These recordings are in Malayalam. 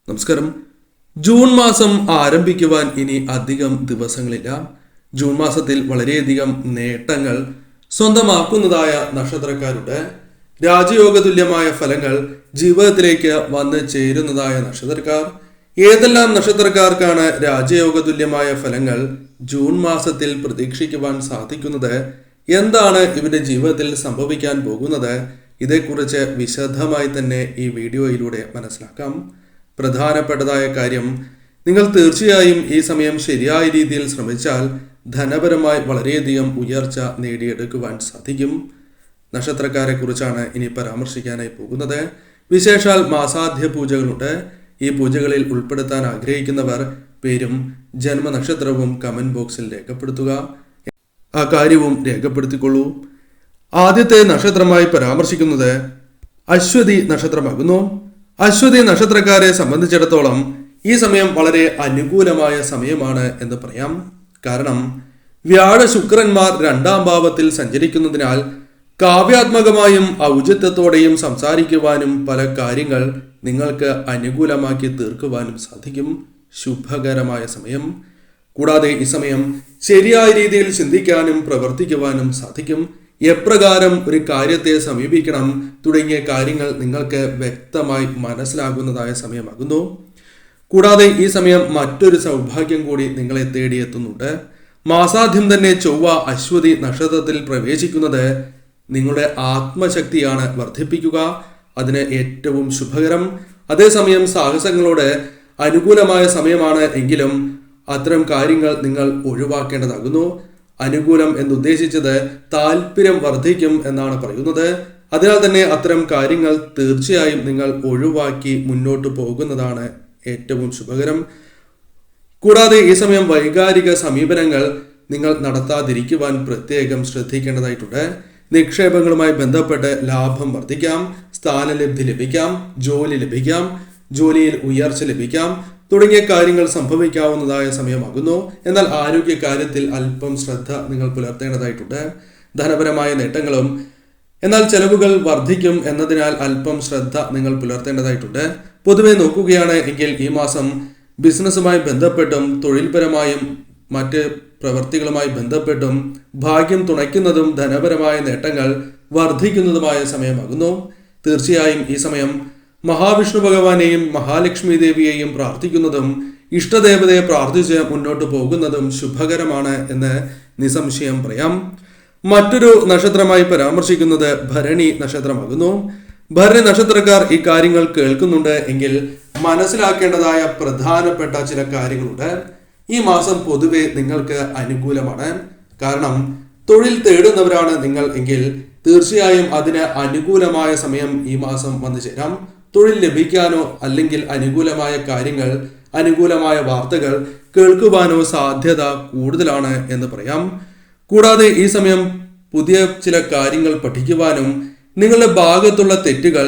നമസ്കാരം. ജൂൺ മാസം ആരംഭിക്കുവാൻ ഇനി അധികം ദിവസങ്ങളില്ല. ജൂൺ മാസത്തിൽ വളരെയധികം നേട്ടങ്ങൾ സ്വന്തമാക്കുന്നതായ നക്ഷത്രക്കാരുടെ രാജയോഗതുല്യമായ ഫലങ്ങൾ ജീവിതത്തിലേക്ക് വന്ന് ചേരുന്നതായ നക്ഷത്രക്കാർ, ഏതെല്ലാം നക്ഷത്രക്കാർക്കാണ് രാജയോഗതുല്യമായ ഫലങ്ങൾ ജൂൺ മാസത്തിൽ പ്രതീക്ഷിക്കുവാൻ സാധിക്കുന്നത്, എന്താണ് ഇവരുടെ ജീവിതത്തിൽ സംഭവിക്കാൻ പോകുന്നത്, ഇതേക്കുറിച്ച് വിശദമായി തന്നെ ഈ വീഡിയോയിലൂടെ മനസ്സിലാക്കാം. പ്രധാനപ്പെട്ടതായ കാര്യം, നിങ്ങൾ തീർച്ചയായും ഈ സമയം ശരിയായ രീതിയിൽ ശ്രമിച്ചാൽ ധനപരമായി വളരെയധികം ഉയർച്ച നേടിയെടുക്കുവാൻ സാധിക്കും. നക്ഷത്രക്കാരെ കുറിച്ചാണ് ഇനി പരാമർശിക്കാനായി പോകുന്നത്. വിശേഷാൽ മാസാധ്യ പൂജകളുണ്ട്. ഈ പൂജകളിൽ ഉൾപ്പെടുത്താൻ ആഗ്രഹിക്കുന്നവർ പേരും ജന്മനക്ഷത്രവും കമന്റ് ബോക്സിൽ രേഖപ്പെടുത്തുക. ആ കാര്യവും രേഖപ്പെടുത്തിക്കൊള്ളൂ. ആദ്യത്തെ നക്ഷത്രമായി പരാമർശിക്കുന്നത് അശ്വതി നക്ഷത്രമാകുന്നു. അശ്വതി നക്ഷത്രക്കാരെ സംബന്ധിച്ചിടത്തോളം ഈ സമയം വളരെ അനുകൂലമായ സമയമാണ് എന്ന് പറയാം. കാരണം വ്യാഴ ശുക്രന്മാർ രണ്ടാം ഭാവത്തിൽ സഞ്ചരിക്കുന്നതിനാൽ കാവ്യാത്മകമായും ഔചിത്യത്തോടെയും സംസാരിക്കുവാനും പല കാര്യങ്ങൾ നിങ്ങൾക്ക് അനുകൂലമാക്കി തീർക്കുവാനും സാധിക്കും. ശുഭകരമായ സമയം. കൂടാതെ ഈ സമയം ശരിയായ രീതിയിൽ ചിന്തിക്കാനും പ്രവർത്തിക്കുവാനും സാധിക്കും. എപ്രകാരം ഒരു കാര്യത്തെ സമീപിക്കണം തുടങ്ങിയ കാര്യങ്ങൾ നിങ്ങൾക്ക് വ്യക്തമായി മനസ്സിലാകുന്നതായ സമയമാകുന്നു. കൂടാതെ ഈ സമയം മറ്റൊരു സൗഭാഗ്യം കൂടി നിങ്ങളെ തേടിയെത്തുന്നുണ്ട്. മാസാദ്യം തന്നെ ചൊവ്വ അശ്വതി നക്ഷത്രത്തിൽ പ്രവേശിക്കുന്നത് നിങ്ങളുടെ ആത്മശക്തിയാണ് വർദ്ധിപ്പിക്കുക. അതിന് ഏറ്റവും ശുഭകരം. അതേസമയം സാഹസങ്ങളോട് അനുകൂലമായ സമയമാണ് എങ്കിലും അത്തരം കാര്യങ്ങൾ നിങ്ങൾ ഒഴിവാക്കേണ്ടതാകുന്നു. അനുകൂലം എന്നുദ്ദേശിച്ചത് താല്പര്യം വർദ്ധിക്കും എന്നാണ് പറയുന്നത്. അതിനാൽ തന്നെ അത്തരം കാര്യങ്ങൾ തീർച്ചയായും നിങ്ങൾ ഒഴിവാക്കി മുന്നോട്ട് പോകുന്നതാണ് ഏറ്റവും ശുഭകരം. കൂടാതെ ഈ സമയം വൈകാരിക സമീപനങ്ങൾ നിങ്ങൾ നടത്താതിരിക്കുവാൻ പ്രത്യേകം ശ്രദ്ധിക്കേണ്ടതായിട്ടുണ്ട്. നിക്ഷേപങ്ങളുമായി ബന്ധപ്പെട്ട് ലാഭം വർദ്ധിക്കാം, സ്ഥാനലബ്ധി ലഭിക്കാം, ജോലി ലഭിക്കാം, ജോലിയിൽ ഉയർച്ച ലഭിക്കാം തുടങ്ങിയ കാര്യങ്ങൾ സംഭവിക്കാവുന്നതായ സമയമാകുന്നു. എന്നാൽ ആരോഗ്യ കാര്യത്തിൽ അല്പം ശ്രദ്ധ നിങ്ങൾ പുലർത്തേണ്ടതായിട്ടുണ്ട്. ധനപരമായ നേട്ടങ്ങളും എന്നാൽ ചെലവുകൾ വർദ്ധിക്കും എന്നതിനാൽ അല്പം ശ്രദ്ധ നിങ്ങൾ പുലർത്തേണ്ടതായിട്ടുണ്ട്. പൊതുവെ നോക്കുകയാണ് എങ്കിൽ ഈ മാസം ബിസിനസ്സുമായി ബന്ധപ്പെട്ടും തൊഴിൽപരമായും മറ്റ് പ്രവർത്തികളുമായി ബന്ധപ്പെട്ടും ഭാഗ്യം തുണയ്ക്കുന്നതും ധനപരമായ നേട്ടങ്ങൾ വർദ്ധിക്കുന്നതുമായ സമയമാകുന്നു. തീർച്ചയായും ഈ സമയം മഹാവിഷ്ണു ഭഗവാനെയും മഹാലക്ഷ്മി ദേവിയെയും പ്രാർത്ഥിക്കുന്നതും ഇഷ്ടദേവതയെ പ്രാർത്ഥിച്ച് മുന്നോട്ട് പോകുന്നതും ശുഭകരമാണ് എന്ന് നിസ്സംശയം പറയാം. മറ്റൊരു നക്ഷത്രമായി പരാമർശിക്കുന്നത് ഭരണി നക്ഷത്രമാകുന്നു. ഭരണി നക്ഷത്രക്കാർ ഈ കാര്യങ്ങൾ കേൾക്കുന്നുണ്ട് എങ്കിൽ മനസ്സിലാക്കേണ്ടതായ പ്രധാനപ്പെട്ട ചില കാര്യങ്ങളുണ്ട്. ഈ മാസം പൊതുവെ നിങ്ങൾക്ക് അനുകൂലമാണ്. കാരണം തൊഴിൽ തേടുന്നവരാണ് നിങ്ങൾ എങ്കിൽ തീർച്ചയായും അതിന് അനുകൂലമായ സമയം ഈ മാസം വന്നു ചേരാം. തൊഴിൽ ലഭിക്കാനോ അല്ലെങ്കിൽ അനുകൂലമായ കാര്യങ്ങൾ, അനുകൂലമായ വാർത്തകൾ കേൾക്കുവാനോ സാധ്യത കൂടുതലാണ് എന്ന് പറയാം. കൂടാതെ ഈ സമയം പുതിയ ചില കാര്യങ്ങൾ പഠിക്കുവാനും നിങ്ങളുടെ ഭാഗത്തുള്ള തെറ്റുകൾ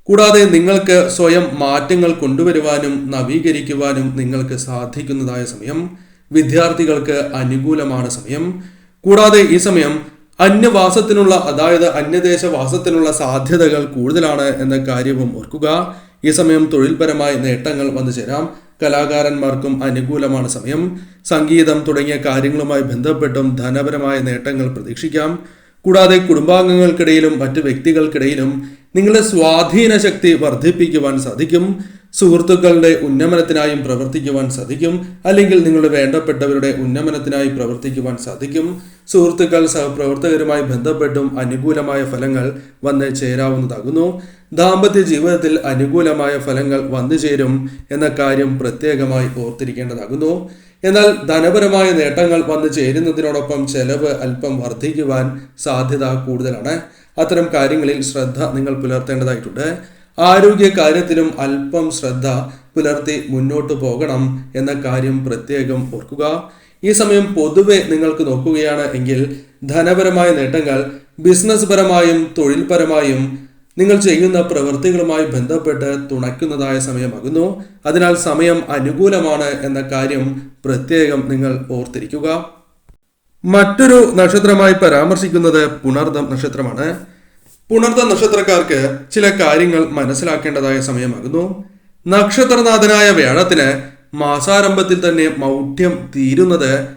കൂടാതെ നിങ്ങൾക്ക് സ്വയം മാറ്റങ്ങൾ കൊണ്ടുവരുവാനും നവീകരിക്കുവാനും നിങ്ങൾക്ക് സാധിക്കുന്നതായ സമയം. വിദ്യാർത്ഥികൾക്ക് അനുകൂലമാണ് സമയം. കൂടാതെ ഈ സമയം അന്യവാസത്തിനുള്ള അതായത് അന്യദേശവാസത്തിനുള്ള സാധ്യതകൾ കൂടുതലാണ് എന്ന കാര്യവും ഓർക്കുക. ഈ സമയം തൊഴിൽപരമായ നേട്ടങ്ങൾ വന്നു ചേരാം. കലാകാരന്മാർക്കും അനുകൂലമാണ് സമയം. സംഗീതം തുടങ്ങിയ കാര്യങ്ങളുമായി ബന്ധപ്പെട്ടും ധനപരമായ നേട്ടങ്ങൾ പ്രതീക്ഷിക്കാം. കൂടാതെ കുടുംബാംഗങ്ങൾക്കിടയിലും മറ്റ് വ്യക്തികൾക്കിടയിലും നിങ്ങളുടെ സ്വാധീന ശക്തി വർദ്ധിപ്പിക്കുവാൻ സാധിക്കും. സുഹൃത്തുക്കളുടെ ഉന്നമനത്തിനായും പ്രവർത്തിക്കുവാൻ സാധിക്കും. അല്ലെങ്കിൽ നിങ്ങളുടെ വേണ്ടപ്പെട്ടവരുടെ ഉന്നമനത്തിനായി പ്രവർത്തിക്കുവാൻ സാധിക്കും. സുഹൃത്തുക്കൾ സഹപ്രവർത്തകരുമായി ബന്ധപ്പെട്ടും അനുകൂലമായ ഫലങ്ങൾ വന്ന് ചേരാവുന്നതാകുന്നു. ദാമ്പത്യ ജീവിതത്തിൽ അനുകൂലമായ ഫലങ്ങൾ വന്നു ചേരും എന്ന കാര്യം പ്രത്യേകമായി ഓർത്തിരിക്കേണ്ടതാകുന്നു. എന്നാൽ ധനപരമായ നേട്ടങ്ങൾ വന്നു ചേരുന്നതിനോടൊപ്പം ചെലവ് അല്പം വർദ്ധിക്കുവാൻ സാധ്യത കൂടുതലാണ്. അത്തരം കാര്യങ്ങളിൽ ശ്രദ്ധ നിങ്ങൾ പുലർത്തേണ്ടതായിട്ടുണ്ട്. ആരോഗ്യ കാര്യത്തിലും അല്പം ശ്രദ്ധ പുലർത്തി മുന്നോട്ട് പോകണം എന്ന കാര്യം പ്രത്യേകം ഓർക്കുക. ഈ സമയം പൊതുവെ നിങ്ങൾക്ക് നോക്കുകയാണ് എങ്കിൽ ധനപരമായ നേട്ടങ്ങൾ ബിസിനസ് പരമായും തൊഴിൽപരമായും നിങ്ങൾ ചെയ്യുന്ന പ്രവൃത്തികളുമായി ബന്ധപ്പെട്ട് തുണയ്ക്കുന്നതായ സമയമാകുന്നു. അതിനാൽ സമയം അനുകൂലമാണ് എന്ന കാര്യം പ്രത്യേകം നിങ്ങൾ ഓർത്തിരിക്കുക. മറ്റൊരു നക്ഷത്രമായി പരാമർശിക്കുന്നത് പുണർദം നക്ഷത്രമാണ്. പുണർദ നക്ഷത്രക്കാർക്ക് ചില കാര്യങ്ങൾ മനസ്സിലാക്കേണ്ടതായ സമയമാകുന്നു. നക്ഷത്രനാഥനായ വ്യാഴത്തിന് മാസാരംഭത്തിൽ തന്നെ മൗഢ്യം തീരുന്നത്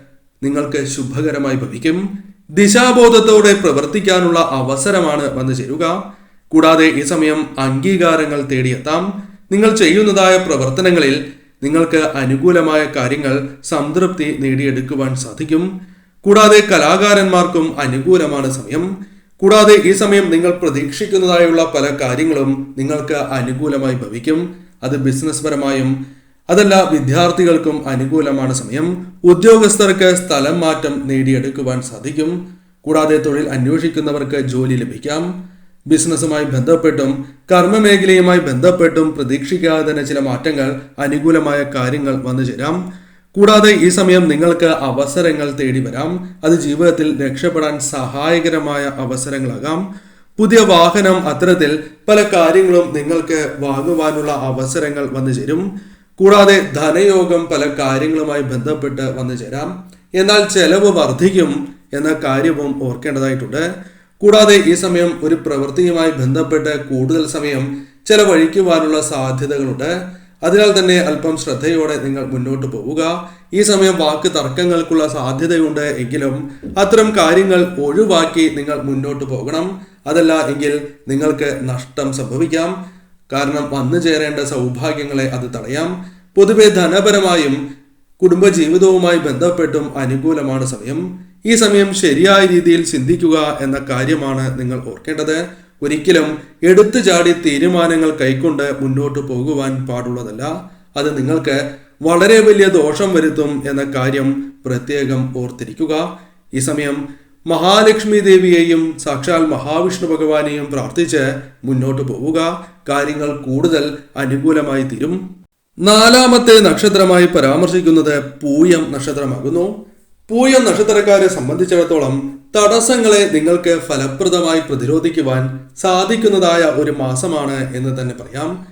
നിങ്ങൾക്ക് ശുഭകരമായി ഭവിക്കും. ദിശാബോധത്തോടെ പ്രവർത്തിക്കാനുള്ള അവസരമാണ് വന്നു ചേരുക. കൂടാതെ ഈ സമയം അംഗീകാരങ്ങൾ തേടിയെത്താം. നിങ്ങൾ ചെയ്യുന്നതായ പ്രവർത്തനങ്ങളിൽ നിങ്ങൾക്ക് അനുകൂലമായ കാര്യങ്ങൾ സംതൃപ്തി നേടിയെടുക്കുവാൻ സാധിക്കും. കൂടാതെ കലാകാരന്മാർക്കും അനുകൂലമാണ് സമയം. കൂടാതെ ഈ സമയം നിങ്ങൾ പ്രതീക്ഷിക്കുന്നതായുള്ള പല കാര്യങ്ങളും നിങ്ങൾക്ക് അനുകൂലമായി ഭവിക്കും. അത് ബിസിനസ് പരമായും അതല്ല വിദ്യാർത്ഥികൾക്കും അനുകൂലമാണ് സമയം. ഉദ്യോഗസ്ഥർക്ക് സ്ഥലം മാറ്റം നേടിയെടുക്കുവാൻ സാധിക്കും. കൂടാതെ തൊഴിൽ അന്വേഷിക്കുന്നവർക്ക് ജോലി ലഭിക്കാം. ബിസിനസ്സുമായി ബന്ധപ്പെട്ടും കർമ്മമേഖലയുമായി ബന്ധപ്പെട്ടും പ്രതീക്ഷിക്കാതെ തന്നെ ചില മാറ്റങ്ങൾ, അനുകൂലമായ കാര്യങ്ങൾ വന്നു ചേരാം. കൂടാതെ ഈ സമയം നിങ്ങൾക്ക് അവസരങ്ങൾ തേടി വരാം. അത് ജീവിതത്തിൽ രക്ഷപ്പെടാൻ സഹായകരമായ അവസരങ്ങളാകാം. പുതിയ വാഹനം, അത്തരത്തിൽ പല കാര്യങ്ങളും നിങ്ങൾക്ക് വാങ്ങുവാനുള്ള അവസരങ്ങൾ വന്നു ചേരും. കൂടാതെ ധനയോഗം പല കാര്യങ്ങളുമായി ബന്ധപ്പെട്ട് വന്നു ചേരാം. എന്നാൽ ചെലവ് വർദ്ധിക്കും എന്ന കാര്യവും ഓർക്കേണ്ടതായിട്ടുണ്ട്. കൂടാതെ ഈ സമയം ഒരു പ്രവൃത്തിയുമായി ബന്ധപ്പെട്ട് കൂടുതൽ സമയം ചെലവഴിക്കുവാനുള്ള സാധ്യതകളുണ്ട്. അതിനാൽ തന്നെ അല്പം ശ്രദ്ധയോടെ നിങ്ങൾ മുന്നോട്ട് പോവുക. ഈ സമയം വാക്ക് തർക്കങ്ങൾക്കുള്ള സാധ്യതയുണ്ട് എങ്കിലും അത്തരം കാര്യങ്ങൾ ഒഴിവാക്കി നിങ്ങൾ മുന്നോട്ട് പോകണം. അതല്ല എങ്കിൽ നിങ്ങൾക്ക് നഷ്ടം സംഭവിക്കാം. കാരണം വന്നു ചേരേണ്ട സൗഭാഗ്യങ്ങളെ അത് തടയാം. പൊതുവെ ധനപരമായും കുടുംബജീവിതവുമായി ബന്ധപ്പെട്ടും അനുകൂലമാണ് സമയം. ഈ സമയം ശരിയായ രീതിയിൽ ചിന്തിക്കുക എന്ന കാര്യമാണ് നിങ്ങൾ ഓർക്കേണ്ടത്. ഒരിക്കലും എടുത്തു ചാടി തീരുമാനങ്ങൾ കൈക്കൊണ്ട് മുന്നോട്ട് പോകുവാൻ പാടുള്ളതല്ല. അത് നിങ്ങൾക്ക് വളരെ വലിയ ദോഷം വരുത്തും എന്ന കാര്യം പ്രത്യേകം ഓർത്തിരിക്കുക. ഈ സമയം മഹാലക്ഷ്മി ദേവിയെയും സാക്ഷാൽ മഹാവിഷ്ണു ഭഗവാനെയും പ്രാർത്ഥിച്ച് മുന്നോട്ട് പോവുക. കാര്യങ്ങൾ കൂടുതൽ അനുകൂലമായി തീരും. നാലാമത്തെ നക്ഷത്രമായി പരാമർശിക്കുന്നത് പൂയം നക്ഷത്രമാകുന്നു. പൂയം നക്ഷത്രക്കാരെ സംബന്ധിച്ചിടത്തോളം തടസ്സങ്ങളെ നിങ്ങൾക്ക് ഫലപ്രദമായി പ്രതിരോധിക്കുവാൻ സാധിക്കുന്നതായ ഒരു മാസമാണ് എന്ന് തന്നെ പറയാം.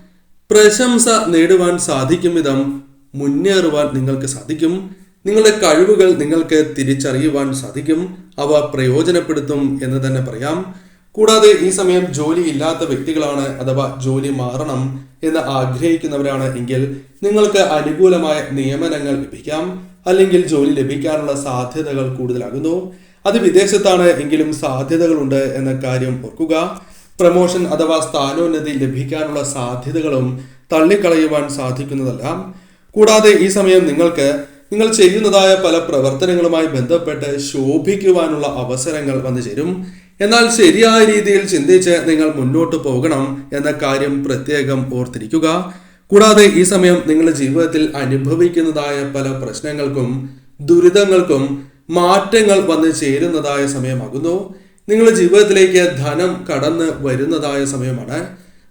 പ്രശംസ നേടുവാൻ സാധിക്കും വിധം മുന്നേറുവാൻ നിങ്ങൾക്ക് സാധിക്കും. നിങ്ങളുടെ കഴിവുകൾ നിങ്ങൾക്ക് തിരിച്ചറിയുവാൻ സാധിക്കും. അവ പ്രയോജനപ്പെടുത്തും എന്ന് തന്നെ പറയാം. കൂടാതെ ഈ സമയം ജോലി ഇല്ലാത്ത വ്യക്തികളാണ് അഥവാ ജോലി മാറണം എന്ന് ആഗ്രഹിക്കുന്നവരാണ് എങ്കിൽ നിങ്ങൾക്ക് അനുകൂലമായ നിയമനങ്ങൾ ലഭിക്കാം. അല്ലെങ്കിൽ ജോലി ലഭിക്കാനുള്ള സാധ്യതകൾ കൂടുതലാകുന്നു. അത് വിദേശത്താണ് എങ്കിലും സാധ്യതകളുണ്ട് എന്ന കാര്യം ഓർക്കുക. പ്രമോഷൻ അഥവാ സ്ഥാനോന്നതി ലഭിക്കാനുള്ള സാധ്യതകളും തള്ളിക്കളയുവാൻ സാധിക്കുന്നതല്ല. കൂടാതെ ഈ സമയം നിങ്ങൾ ചെയ്യുന്നതായ പല പ്രവർത്തനങ്ങളുമായി ബന്ധപ്പെട്ട് ശോഭിക്കുവാനുള്ള അവസരങ്ങൾ വന്നു ചേരും. എന്നാൽ ശരിയായ രീതിയിൽ ചിന്തിച്ച് നിങ്ങൾ മുന്നോട്ട് പോകണം എന്ന കാര്യം പ്രത്യേകം ഓർത്തിരിക്കുക. കൂടാതെ ഈ സമയം നിങ്ങളുടെ ജീവിതത്തിൽ അനുഭവിക്കുന്നതായ പല പ്രശ്നങ്ങൾക്കും ദുരിതങ്ങൾക്കും മാറ്റങ്ങൾ വന്നു ചേരുന്നതായ സമയമാകുന്നു. നിങ്ങളുടെ ജീവിതത്തിലേക്ക് ധനം കടന്ന് വരുന്നതായ സമയമാണ്.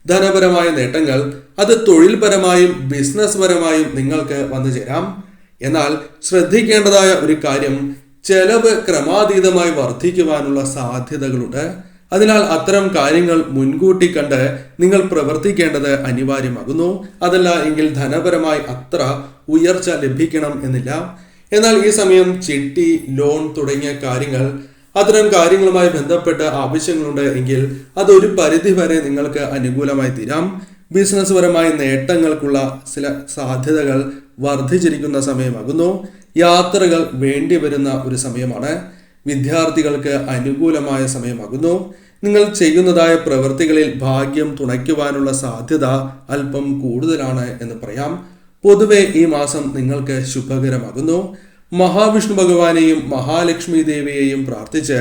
ധനപരമായ നേട്ടങ്ങൾ അത് തൊഴിൽപരമായും ബിസിനസ് പരമായും നിങ്ങൾക്ക് വന്നു ചേരാം. എന്നാൽ ശ്രദ്ധിക്കേണ്ടതായ ഒരു കാര്യം, ചെലവ് ക്രമാതീതമായി വർദ്ധിക്കുവാനുള്ള സാധ്യതകളുണ്ട്. അതിനാൽ അത്തരം കാര്യങ്ങൾ മുൻകൂട്ടി കണ്ട് നിങ്ങൾ പ്രവർത്തിക്കേണ്ടത് അനിവാര്യമാകുന്നു. അതല്ല എങ്കിൽ ധനപരമായി അത്ര ഉയർച്ച ലഭിക്കണം എന്നില്ല. എന്നാൽ ഈ സമയം ചിട്ടി, ലോൺ തുടങ്ങിയ കാര്യങ്ങൾ, അത്തരം കാര്യങ്ങളുമായി ബന്ധപ്പെട്ട ആവശ്യങ്ങളുണ്ട് എങ്കിൽ അതൊരു പരിധി വരെ നിങ്ങൾക്ക് അനുകൂലമായി തീരാം. ബിസിനസ് പരമായ നേട്ടങ്ങൾക്കുള്ള ചില സാധ്യതകൾ വർദ്ധിച്ചിരിക്കുന്ന സമയമാകുന്നു. യാത്രകൾ വേണ്ടി വരുന്ന ഒരു സമയമാണ്. വിദ്യാർത്ഥികൾക്ക് അനുകൂലമായ സമയമാകുന്നു. നിങ്ങൾ ചെയ്യുന്നതായ പ്രവൃത്തികളിൽ ഭാഗ്യം തുണയ്ക്കുവാനുള്ള സാധ്യത അല്പം കൂടുതലാണ് എന്ന് പറയാം. പൊതുവെ ഈ മാസം നിങ്ങൾക്ക് ശുഭകരമാകുന്നു. മഹാവിഷ്ണു ഭഗവാനെയും മഹാലക്ഷ്മി ദേവിയെയും പ്രാർത്ഥിച്ച്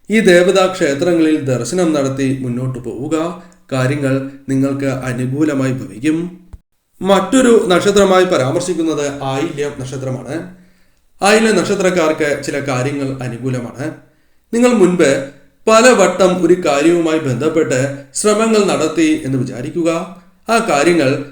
ഈ ദേവതാ ക്ഷേത്രങ്ങളിൽ ദർശനം നടത്തി മുന്നോട്ട് പോവുക. കാര്യങ്ങൾ നിങ്ങൾക്ക് അനുകൂലമായി ഭവിക്കും. മറ്റൊരു നക്ഷത്രമായി പരാമർശിക്കുന്നത് ആയില്യം നക്ഷത്രമാണ്. ആയില്യം നക്ഷത്രക്കാർക്ക് ചില കാര്യങ്ങൾ അനുകൂലമാണ്. നിങ്ങൾ മുൻപ് പലവട്ടം ഒരു കാര്യവുമായി ബന്ധപ്പെട്ട് ശ്രമങ്ങൾ നടത്തി എന്ന് വിചാരിക്കുക. ആ കാര്യങ്ങൾ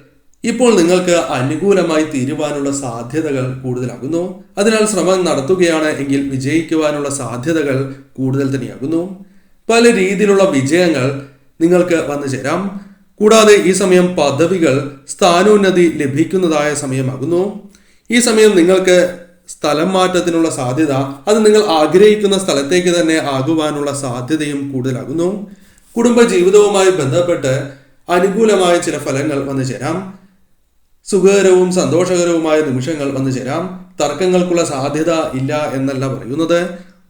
ഇപ്പോൾ നിങ്ങൾക്ക് അനുകൂലമായി തീരുവാനുള്ള സാധ്യതകൾ കൂടുതലാകുന്നു. അതിനാൽ ശ്രമം നടത്തുകയാണ് എങ്കിൽ വിജയിക്കുവാനുള്ള സാധ്യതകൾ കൂടുതൽ തന്നെയാകുന്നു. പല രീതിയിലുള്ള വിജയങ്ങൾ നിങ്ങൾക്ക് വന്നു ചേരാം. കൂടാതെ ഈ സമയം പദവികൾ, സ്ഥാനോന്നതി ലഭിക്കുന്നതായ സമയമാകുന്നു. ഈ സമയം നിങ്ങൾക്ക് സ്ഥലം മാറ്റത്തിനുള്ള സാധ്യത, അത് നിങ്ങൾ ആഗ്രഹിക്കുന്ന സ്ഥലത്തേക്ക് തന്നെ ആകുവാനുള്ള സാധ്യതയും കൂടുതലാകുന്നു. കുടുംബ ജീവിതവുമായി ബന്ധപ്പെട്ട് അനുകൂലമായ ചില ഫലങ്ങൾ വന്നു ചേരാം. സുഖകരവും സന്തോഷകരവുമായ നിമിഷങ്ങൾ വന്നു ചേരാം. തർക്കങ്ങൾക്കുള്ള സാധ്യത ഇല്ല എന്നല്ല പറയുന്നത്,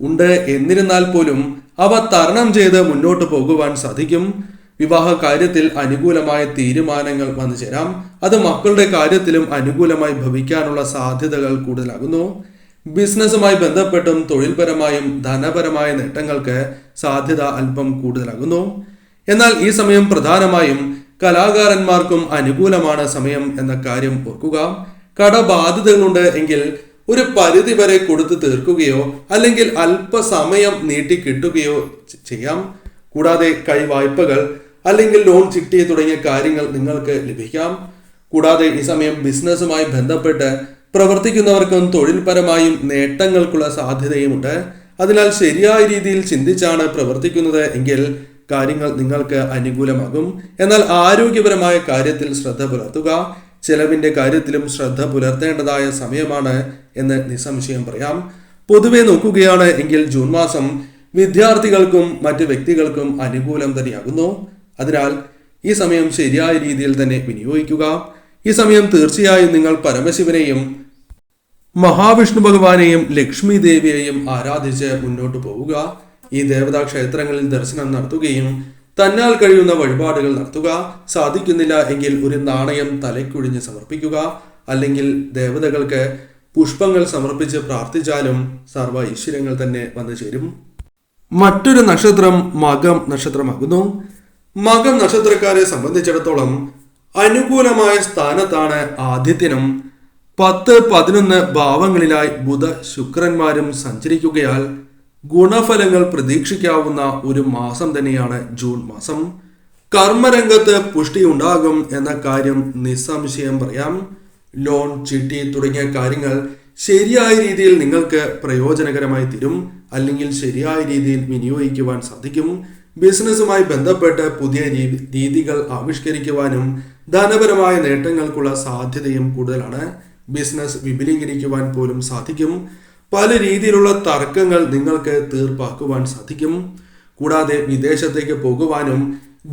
ഉണ്ട്. എന്നിരുന്നാൽ പോലും അവ തരണം ചെയ്ത് മുന്നോട്ട് പോകുവാൻ സാധിക്കും. വിവാഹ കാര്യത്തിൽ അനുകൂലമായ തീരുമാനങ്ങൾ വന്നു ചേരാം. അത് മക്കളുടെ കാര്യത്തിലും അനുകൂലമായി ഭവിക്കാനുള്ള സാധ്യതകൾ കൂടുതലാകുന്നു. ബിസിനസ്സുമായി ബന്ധപ്പെട്ടും തൊഴിൽപരമായും ധനപരമായ നേട്ടങ്ങൾക്ക് സാധ്യത അല്പം കൂടുതലാകുന്നു. എന്നാൽ ഈ സമയം പ്രധാനമായും കലാകാരന്മാർക്കും അനുകൂലമാണ് സമയം എന്ന കാര്യം ഓർക്കുക. കടബാധ്യതകളുണ്ട് എങ്കിൽ ഒരു പരിധി വരെ കൊടുത്തു തീർക്കുകയോ അല്ലെങ്കിൽ അല്പസമയം നീട്ടി കിട്ടുകയോ ചെയ്യാം. കൂടാതെ കൈവായ്പകൾ അല്ലെങ്കിൽ ലോൺ ചിട്ടി തുടങ്ങിയ കാര്യങ്ങൾ നിങ്ങൾക്ക് ലഭിക്കാം. കൂടാതെ ഈ സമയം ബിസിനസ്സുമായി ബന്ധപ്പെട്ട് പ്രവർത്തിക്കുന്നവർക്കും തൊഴിൽപരമായും നേട്ടങ്ങൾക്കുള്ള സാധ്യതയുമുണ്ട്. അതിനാൽ ശരിയായ രീതിയിൽ ചിന്തിച്ചാണ് പ്രവർത്തിക്കുന്നത് എങ്കിൽ കാര്യങ്ങൾ നിങ്ങൾക്ക് അനുകൂലമാകും. എന്നാൽ ആരോഗ്യപരമായ കാര്യത്തിൽ ശ്രദ്ധ പുലർത്തുക. ചെലവിന്റെ കാര്യത്തിലും ശ്രദ്ധ പുലർത്തേണ്ടതായ സമയമാണ് എന്ന് നിസ്സംശയം പറയാം. പൊതുവെ നോക്കുകയാണ് എങ്കിൽ ജൂൺ മാസം വിദ്യാർത്ഥികൾക്കും മറ്റ് വ്യക്തികൾക്കും അനുകൂലം തന്നെയാകുന്നു. അതിനാൽ ഈ സമയം ശരിയായ രീതിയിൽ തന്നെ വിനിയോഗിക്കുക. ഈ സമയം തീർച്ചയായും നിങ്ങൾ പരമശിവനെയും മഹാവിഷ്ണു ഭഗവാനെയും ലക്ഷ്മി ദേവിയെയും ആരാധിച്ച് മുന്നോട്ട് പോവുക. ഈ ദേവതാ ക്ഷേത്രങ്ങളിൽ ദർശനം നടത്തുകയും തന്നാൽ കഴിയുന്ന വഴിപാടുകൾ നടത്തുക. സാധിക്കുന്നില്ല എങ്കിൽ ഒരു നാണയം തലയ്ക്കൊഴിഞ്ഞ് സമർപ്പിക്കുക. അല്ലെങ്കിൽ ദേവതകൾക്ക് പുഷ്പങ്ങൾ സമർപ്പിച്ച് പ്രാർത്ഥിച്ചാലും സർവ്വ ഐശ്വര്യങ്ങൾ തന്നെ വന്നു ചേരും. മറ്റൊരു നക്ഷത്രം മകം നക്ഷത്രമാകുന്നു. മകം നക്ഷത്രക്കാരെ സംബന്ധിച്ചിടത്തോളം അനുകൂലമായ സ്ഥാനത്താണ് ആദിത്യനും 10-11 ഭാവങ്ങളിലായി ബുധ ശുക്രന്മാരും സഞ്ചരിക്കുകയാൽ ഗുണഫലങ്ങൾ പ്രതീക്ഷിക്കാവുന്ന ഒരു മാസം തന്നെയാണ് ജൂൺ മാസം. കർമ്മരംഗത്ത് പുഷ്ടി ഉണ്ടാകും എന്ന കാര്യം നിസ്സംശയം പറയാം. ലോൺ, ചിട്ടി തുടങ്ങിയ കാര്യങ്ങൾ ശരിയായ രീതിയിൽ നിങ്ങൾക്ക് പ്രയോജനകരമായി തീരും, അല്ലെങ്കിൽ ശരിയായ രീതിയിൽ വിനിയോഗിക്കുവാൻ സാധിക്കും. ബിസിനസ്സുമായി ബന്ധപ്പെട്ട് പുതിയ രീതികൾ ആവിഷ്കരിക്കുവാനും ധനപരമായ നേട്ടങ്ങൾക്കുള്ള സാധ്യതയും കൂടുതലാണ്. ബിസിനസ് വിപുലീകരിക്കുവാൻ പോലും സാധിക്കും. പല രീതിയിലുള്ള തർക്കങ്ങൾ നിങ്ങൾക്ക് തീർപ്പാക്കുവാൻ സാധിക്കും. കൂടാതെ വിദേശത്തേക്ക് പോകുവാനും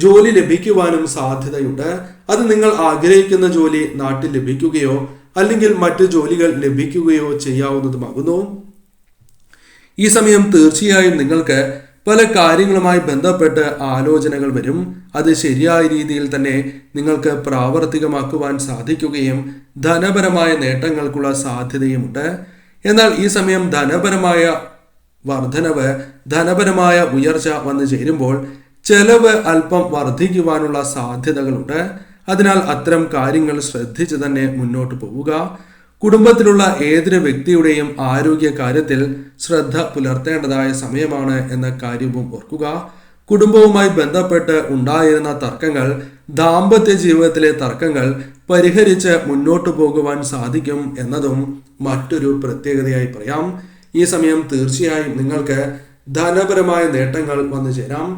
ജോലി ലഭിക്കുവാനും സാധ്യതയുണ്ട്. അത് നിങ്ങൾ ആഗ്രഹിക്കുന്ന ജോലി നാട്ടിൽ ലഭിക്കുകയോ അല്ലെങ്കിൽ മറ്റു ജോലികൾ ലഭിക്കുകയോ ചെയ്യാവുന്നതുമാകുന്നു. ഈ സമയം തീർച്ചയായും നിങ്ങൾക്ക് പല കാര്യങ്ങളുമായി ബന്ധപ്പെട്ട് ആലോചനകൾ വരും. അത് ശരിയായ രീതിയിൽ തന്നെ നിങ്ങൾക്ക് പ്രാവർത്തികമാക്കുവാൻ സാധിക്കുകയും ധനപരമായ നേട്ടങ്ങൾക്കുള്ള സാധ്യതയുമുണ്ട്. എന്നാൽ ഈ സമയം ധനപരമായ വർധനവ്, ധനപരമായ ഉയർച്ച വന്നു ചേരുമ്പോൾ ചെലവ് അല്പം വർദ്ധിക്കുവാനുള്ള സാധ്യതകളുണ്ട്. അതിനാൽ അത്തരം കാര്യങ്ങൾ ശ്രദ്ധിച്ച് തന്നെ മുന്നോട്ട് പോവുക. കുടുംബത്തിലുള്ള ഏതൊരു വ്യക്തിയുടെയും ആരോഗ്യ കാര്യത്തിൽ ശ്രദ്ധ പുലർത്തേണ്ടതായ സമയമാണ് എന്ന കാര്യവും ഓർക്കുക. കുടുംബവുമായി ബന്ധപ്പെട്ട് ഉണ്ടായിരുന്ന തർക്കങ്ങൾ, ദാമ്പത്യ ജീവിതത്തിലെ തർക്കങ്ങൾ പരിഹരിച്ച് മുന്നോട്ടു പോകുവാൻ സാധിക്കും എന്നതും മറ്റൊരു പ്രത്യേകതയായി പറയാം. ഈ സമയം തീർച്ചയായും നിങ്ങൾക്ക് ധനപരമായ നേട്ടങ്ങൾ വന്നു ചേരാം.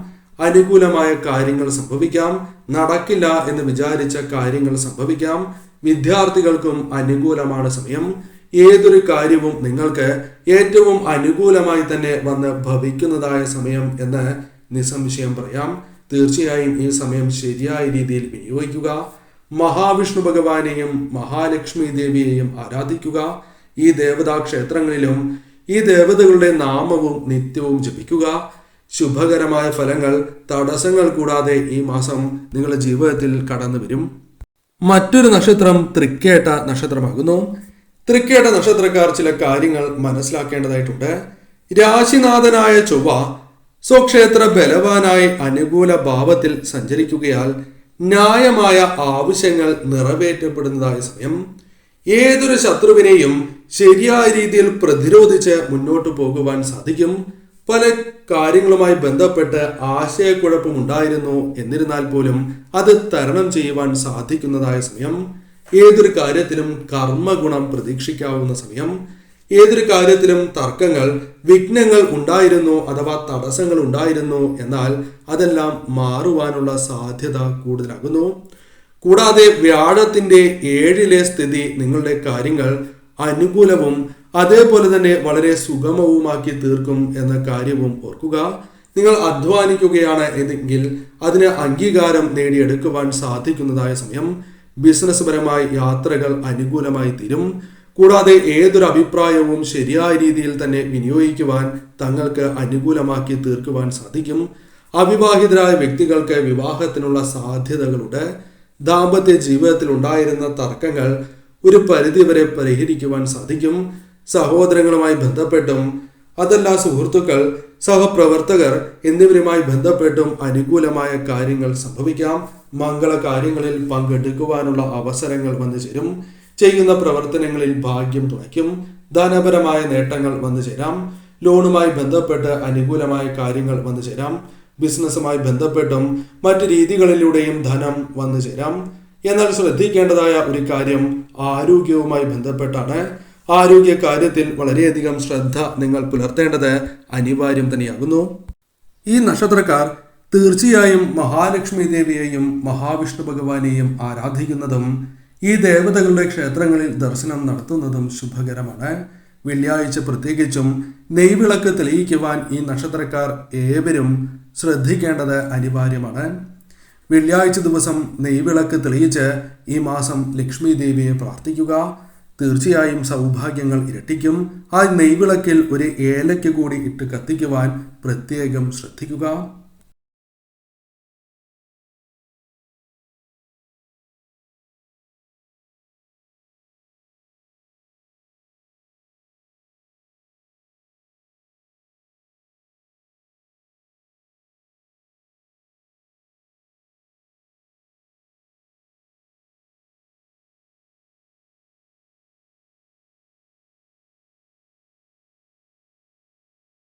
അനുകൂലമായ കാര്യങ്ങൾ സംഭവിക്കാം. നടക്കില്ല എന്ന് വിചാരിച്ച കാര്യങ്ങൾ സംഭവിക്കാം. വിദ്യാർത്ഥികൾക്കും അനുകൂലമാണ് സമയം. ഏതൊരു കാര്യവും നിങ്ങൾക്ക് ഏറ്റവും അനുകൂലമായി തന്നെ വന്ന് ഭവിക്കുന്നതായ സമയം എന്ന് നിസ്സംശയം പറയാം. തീർച്ചയായും ഈ സമയം ശരിയായ രീതിയിൽ വിനിയോഗിക്കുക. മഹാവിഷ്ണു ഭഗവാനെയും മഹാലക്ഷ്മി ദേവിയെയും ആരാധിക്കുക. ഈ ദേവതാ ക്ഷേത്രങ്ങളിലും ഈ ദേവതകളുടെ നാമവും നിത്യവും ജപിക്കുക. ശുഭകരമായ ഫലങ്ങൾ, തടസ്സങ്ങൾ കൂടാതെ ഈ മാസം നിങ്ങളുടെ ജീവിതത്തിൽ കടന്നു വരും. മറ്റൊരു നക്ഷത്രം തൃക്കേട്ട നക്ഷത്രമാകുന്നു. തൃക്കേട്ട നക്ഷത്രക്കാർ ചില കാര്യങ്ങൾ മനസ്സിലാക്കേണ്ടതായിട്ടുണ്ട്. രാശിനാഥനായ ചൊവ്വ സ്വക്ഷേത്ര ബലവാനായി അനുകൂല ഭാവത്തിൽ സഞ്ചരിക്കുകയാൽ ന്യായമായ ആവശ്യങ്ങൾ നിറവേറ്റപ്പെടുന്നതായ സമയം. ഏതൊരു ശത്രുവിനെയും ശരിയായ രീതിയിൽ പ്രതിരോധിച്ച് മുന്നോട്ട് പോകുവാൻ സാധിക്കും. പല കാര്യങ്ങളുമായി ബന്ധപ്പെട്ട് ആശയക്കുഴപ്പമുണ്ടായിരുന്നു. എന്നിരുന്നാൽ പോലും അത് തരണം ചെയ്യുവാൻ സാധിക്കുന്നതായ സമയം. ഏതൊരു കാര്യത്തിലും കർമ്മഗുണം പ്രതീക്ഷിക്കാവുന്ന സമയം. ഏതൊരു കാര്യത്തിലും തർക്കങ്ങൾ, വിഘ്നങ്ങൾ ഉണ്ടായിരുന്നു അഥവാ തടസ്സങ്ങൾ ഉണ്ടായിരുന്നു, എന്നാൽ അതെല്ലാം മാറുവാനുള്ള സാധ്യത കൂടുതലാകുന്നു. കൂടാതെ വ്യാഴത്തിന്റെ 7-ലെ സ്ഥിതി നിങ്ങളുടെ കാര്യങ്ങൾ അനുകൂലവും അതേപോലെ തന്നെ വളരെ സുഗമവുമാക്കി തീർക്കും എന്ന കാര്യവും ഓർക്കുക. നിങ്ങൾ അധ്വാനിക്കുകയാണ് എങ്കിൽ അതിന് അംഗീകാരം നേടിയെടുക്കുവാൻ സാധിക്കുന്നതായ സമയം. ബിസിനസ് പരമായി യാത്രകൾ അനുകൂലമായി തീരും. കൂടാതെ ഏതൊരു അഭിപ്രായവും ശരിയായ രീതിയിൽ തന്നെ വിനിയോഗിക്കുവാൻ തങ്ങൾക്ക് അനുകൂലമാക്കി തീർക്കുവാൻ സാധിക്കും. അവിവാഹിതരായ വ്യക്തികൾക്ക് വിവാഹത്തിനുള്ള സാധ്യതകളുണ്ട്. ദാമ്പത്യ ജീവിതത്തിൽ ഉണ്ടായിരുന്ന തർക്കങ്ങൾ ഒരു പരിധിവരെ പരിഹരിക്കുവാൻ സാധിക്കും. സഹോദരങ്ങളുമായി ബന്ധപ്പെട്ടും അതല്ല സുഹൃത്തുക്കൾ, സഹപ്രവർത്തകർ എന്നിവരുമായി ബന്ധപ്പെട്ടും അനുകൂലമായ കാര്യങ്ങൾ സംഭവിക്കാം. മംഗള കാര്യങ്ങളിൽ പങ്കെടുക്കുവാനുള്ള അവസരങ്ങൾ വന്നു ചേരും. ചെയ്യുന്ന പ്രവർത്തനങ്ങളിൽ ഭാഗ്യം തുണയ്ക്കും. ധനപരമായ നേട്ടങ്ങൾ വന്നു ചേരാം. ലോണുമായി ബന്ധപ്പെട്ട് അനുകൂലമായ കാര്യങ്ങൾ വന്നു ചേരാം. ബിസിനസ്സുമായി ബന്ധപ്പെട്ടും മറ്റു രീതികളിലൂടെയും ധനം വന്നു ചേരാം. എന്നാൽ ശ്രദ്ധിക്കേണ്ടതായ ഒരു കാര്യം ആരോഗ്യവുമായി ബന്ധപ്പെട്ടാണ്. ആരോഗ്യ കാര്യത്തിൽ വളരെയധികം ശ്രദ്ധ നിങ്ങൾ പുലർത്തേണ്ടത് അനിവാര്യം തന്നെയാകുന്നു. ഈ നക്ഷത്രക്കാർ തീർച്ചയായും മഹാലക്ഷ്മി ദേവിയെയും മഹാവിഷ്ണു ഭഗവാനെയും ആരാധിക്കുന്നതും ഈ ദേവതകളുടെ ക്ഷേത്രങ്ങളിൽ ദർശനം നടത്തുന്നതും ശുഭകരമാണ്. വെള്ളിയാഴ്ച പ്രത്യേകിച്ചും നെയ്വിളക്ക് തെളിയിക്കുവാൻ ഈ നക്ഷത്രക്കാർ ഏവരും ശ്രദ്ധിക്കേണ്ടത് അനിവാര്യമാണ്. വെള്ളിയാഴ്ച ദിവസം നെയ്വിളക്ക് തെളിയിച്ച് ഈ മാസം ലക്ഷ്മി ദേവിയെ പ്രാർത്ഥിക്കുക. തീർച്ചയായും സൗഭാഗ്യങ്ങൾ ഇരട്ടിക്കും. ആ നെയ്വിളക്കിൽ ഒരു ഏലയ്ക്ക് കൂടി ഇട്ട് കത്തിക്കുവാൻ പ്രത്യേകം ശ്രദ്ധിക്കുക.